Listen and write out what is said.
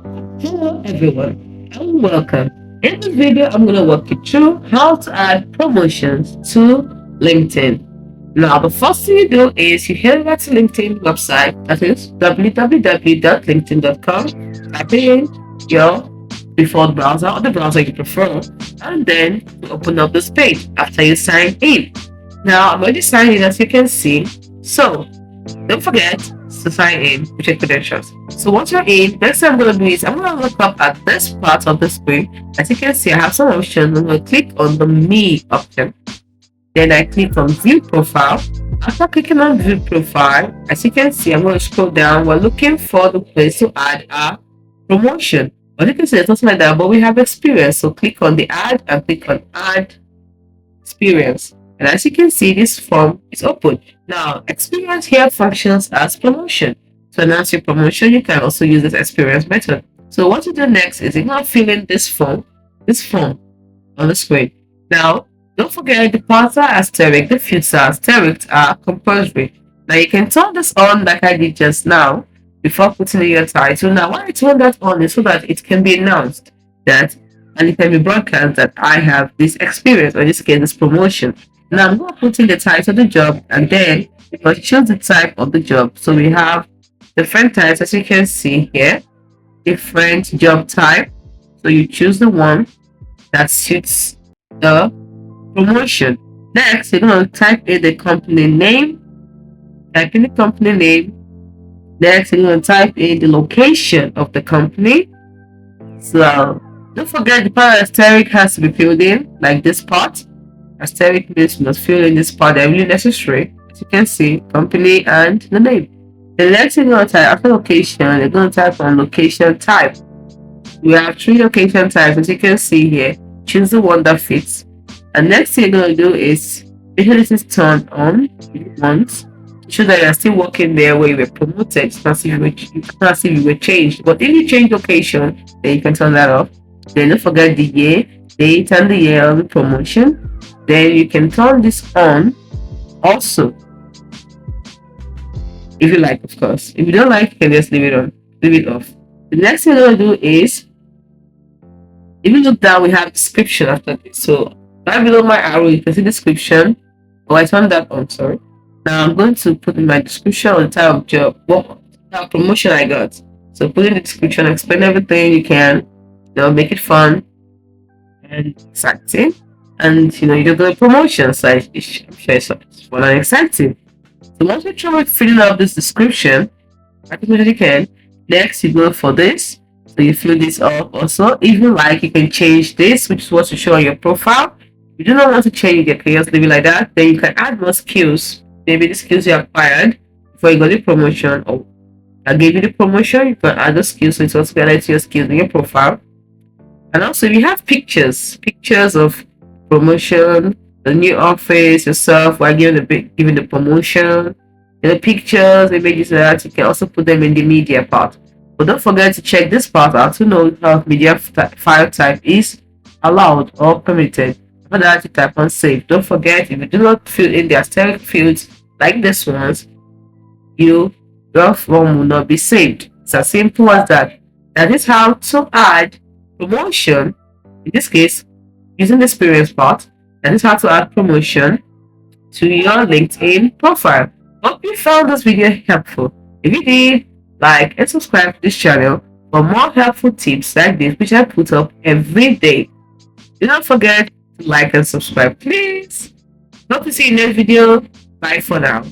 Hello everyone and welcome. In this video, I'm going to walk you through how to add promotions to LinkedIn. Now, the first thing you do is you head over to LinkedIn website, that is www.linkedin.com. Type in your default browser or the browser you prefer, and then you open up this page after you sign in. Now, I'm already signed in as you can see. So, don't forget to sign in with your credentials. So once you're in, next thing I'm going to do is I'm going to look up at this part of the screen. As you can see, I have some options. I'm going to click on the Me option. Then I click on View Profile. After clicking on View Profile, as you can see, I'm going to scroll down. We're looking for the place to add a promotion. As you can see, it's nothing like that, but we have experience. So click on the Add and click on Add Experience. And as you can see, this form is open. Now, experience here functions as promotion. To announce your promotion, you can also use this experience method. So what you do next is you're going to fill in this form on the screen. Now, don't forget the parser asterisk, the future asterisks are compulsory. Now, you can turn this on like I did just now before putting in your title. Now, why I turn that on is so that it can be announced that and it can be broadcast that I have this experience, or in this case, this promotion. Now I'm going to put in the title of the job, and then you must choose the type of the job. So we have different types, as you can see here, different job type. So you choose the one that suits the promotion. Next, you're going to type in the company name. Type in the company name. Next, you're going to type in the location of the company. So don't forget the part asterisk has to be filled in, like this part. Asterisk means you must fill in this part that really necessary. As you can see, company and the name. The next thing you're going to type after location, you're going to type on location type. We have 3 location types, as you can see here. Choose the one that fits. And next thing you're going to do is make sure this is turned on once. Show that you're still working there where you were promoted. It's not as if you were changed. But if you change location, then you can turn that off. Then don't forget the year, date, and the year of the promotion. Then you can turn this on also, if you like, of course. If you don't like, you can just leave it off. The next thing I'm going to do is, if you look down, we have description after this. So right below my arrow, you can see description. Oh, I turned that on, sorry. Now I'm going to put in my description on the type of job, what type of promotion I got. So put in the description, explain everything you can, make it fun and exciting. And you just got a promotion, so I'm sure it's fun and exciting. So once you try filling out this description, as much as you can, next you go for this. So you fill this up also. If you like, you can change this, which is what you show on your profile. If you do not want to change it, you can just leave it like that. Then you can add more skills. Maybe the skills you acquired before you got the promotion, or I gave you the promotion, you can add the skills, so it's also going to your skills in your profile. And also, if you have pictures of promotion, the new office, yourself while giving the promotion, the pictures, images, that you can also put them in the media part. But don't forget to check this part out to know how media file type is allowed or permitted. For that, you type on save. Don't forget, if you do not fill in the asterisk fields like this ones, your form will not be saved. It's as simple as that. That is how to add promotion, in this case using the experience part. That is how to add promotion to your LinkedIn profile. Hope you found this video helpful. If you did, like and subscribe to this channel for more helpful tips like this, which I put up every day. Do not forget to like and subscribe, please. Hope to see you in the next video. Bye for now.